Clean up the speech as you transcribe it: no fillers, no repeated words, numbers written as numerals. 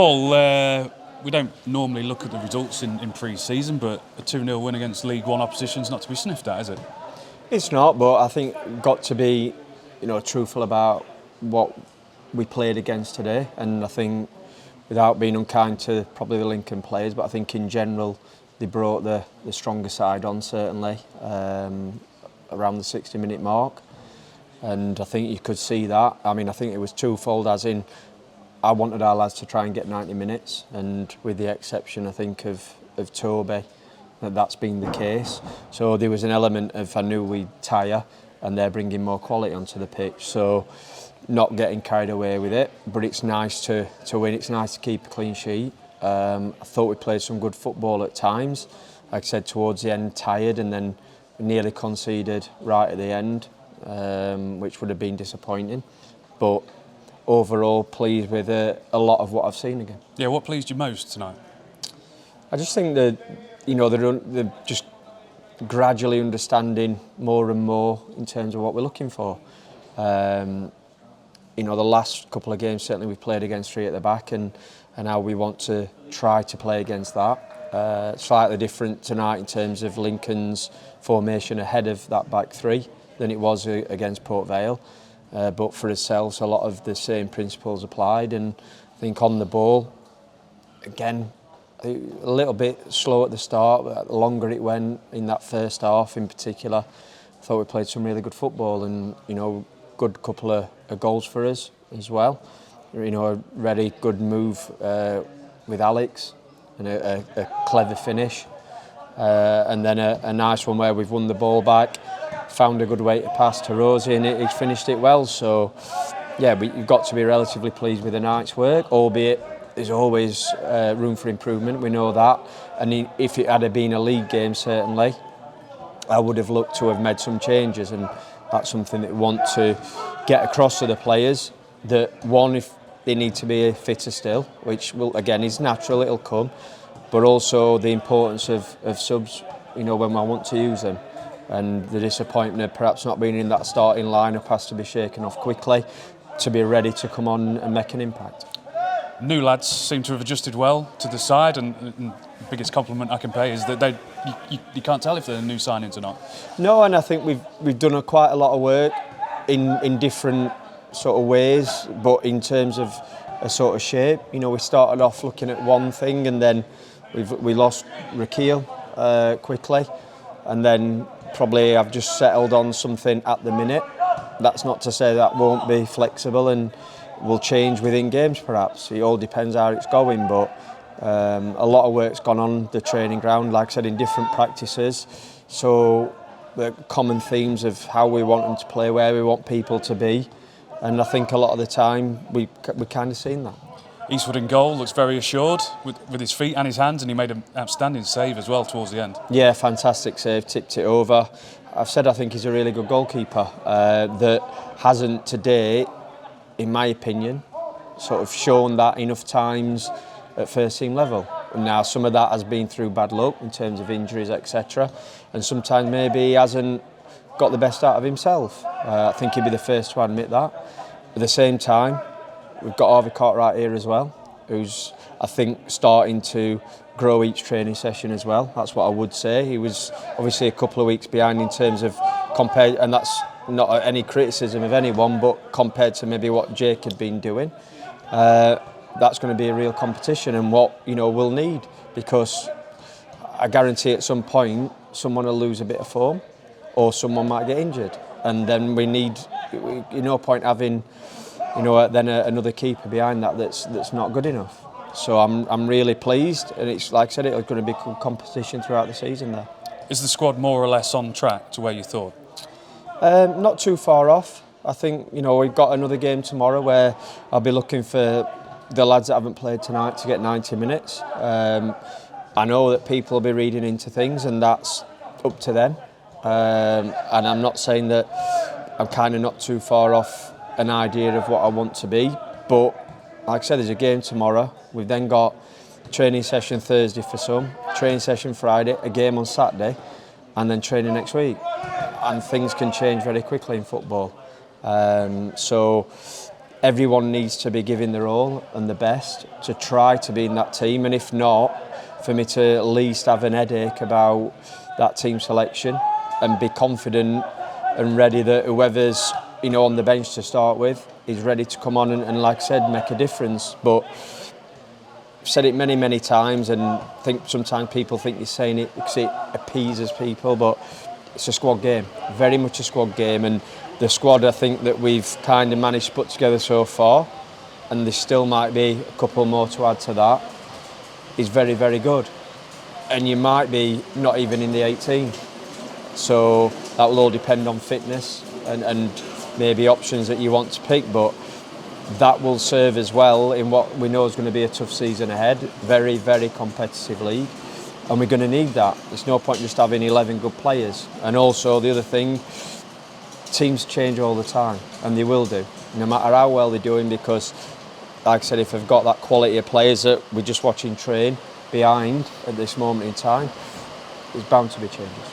Paul, we don't normally look at the results in pre-season, but a 2-0 win against League One opposition's not to be sniffed at, is it? It's not, but I think got to be, truthful about what we played against today. And I think, without being unkind to probably the Lincoln players, but I think in general they brought the stronger side on, certainly, around the 60-minute mark. And I think you could see that. I mean, I think it was twofold, as in I wanted our lads to try and get 90 minutes, and with the exception, I think, of Toby, that's been the case. So there was an element of, I knew we'd tire, and they're bringing more quality onto the pitch. So not getting carried away with it, but it's nice to win. It's nice to keep a clean sheet. I thought we played some good football at times. Like I said, towards the end, tired, and then nearly conceded right at the end, which would have been disappointing. But overall, pleased with a lot of what I've seen again. Yeah, what pleased you most tonight? I just think that, they're just gradually understanding more and more in terms of what we're looking for. The last couple of games, certainly we've played against three at the back, and how we want to try to play against that. Slightly different tonight in terms of Lincoln's formation ahead of that back three than it was against Port Vale. But for ourselves, a lot of the same principles applied, and I think on the ball, again, a little bit slow at the start, but the longer it went in that first half in particular, I thought we played some really good football, and good couple of goals for us as well. A really good move with Alex, and a clever finish, and then a nice one where we've won the ball back, found a good way to pass to Rosie, and he finished it well. So yeah, you've got to be relatively pleased with the night's work, albeit there's always room for improvement, we know that. And if it had been a league game, certainly I would have looked to have made some changes, and that's something that we want to get across to the players, that one, if they need to be fitter still, which will, again, is natural, it'll come, but also the importance of subs, when I want to use them. And the disappointment of perhaps not being in that starting lineup has to be shaken off quickly to be ready to come on and make an impact. New lads seem to have adjusted well to the side, and the biggest compliment I can pay is that you can't tell if they're new signings or not. No, and I think we've done quite a lot of work in different sort of ways, but in terms of a sort of shape. We started off looking at one thing, and then we lost Rakeel quickly, and then probably I've just settled on something at the minute. That's not to say that won't be flexible and will change within games perhaps. It all depends how it's going, but a lot of work's gone on the training ground, like I said, in different practices. So the common themes of how we want them to play, where we want people to be, and I think a lot of the time we kind of seen that. Eastwood in goal looks very assured with his feet and his hands, and he made an outstanding save as well towards the end. Yeah, fantastic save, tipped it over. I've said I think he's a really good goalkeeper that hasn't today, in my opinion, sort of shown that enough times at first team level. Now, some of that has been through bad luck in terms of injuries, etc. And sometimes maybe he hasn't got the best out of himself. I think he'd be the first to admit that. At the same time, we've got Harvey Cartwright here as well, who's, I think, starting to grow each training session as well. That's what I would say. He was obviously a couple of weeks behind in terms of compared, and that's not any criticism of anyone, but compared to maybe what Jake had been doing, that's going to be a real competition, and what we'll need, because I guarantee at some point someone will lose a bit of form, or someone might get injured, and then we need, no point having then another keeper behind that's not good enough. So I'm really pleased, and it's like I said, it's going to be good competition throughout the season there. Is the squad more or less on track to where you thought? Not too far off. I think we've got another game tomorrow where I'll be looking for the lads that haven't played tonight to get 90 minutes. I know that people will be reading into things, and that's up to them. And I'm not saying that I'm kind of not too far off an idea of what I want to be, but like I said, there's a game tomorrow. We've then got training session Thursday for some, training session Friday, a game on Saturday, and then training next week. And things can change very quickly in football. So everyone needs to be giving their all and the best to try to be in that team, and if not, for me to at least have an headache about that team selection and be confident and ready that whoever's on the bench to start with is ready to come on and like I said, make a difference. But I've said it many times, and I think sometimes people think you're saying it because it appeases people, but it's a squad game, very much a squad game, and the squad I think that we've kind of managed to put together so far, and there still might be a couple more to add to that, is very, very good. And you might be not even in the 18. So that will all depend on fitness and maybe options that you want to pick, but that will serve as well in what we know is going to be a tough season ahead. Very, very competitive league, and we're going to need that. There's no point just having 11 good players. And also the other thing, teams change all the time, and they will do, no matter how well they're doing, because like I said, if they've got that quality of players that we're just watching train behind at this moment in time, there's bound to be changes.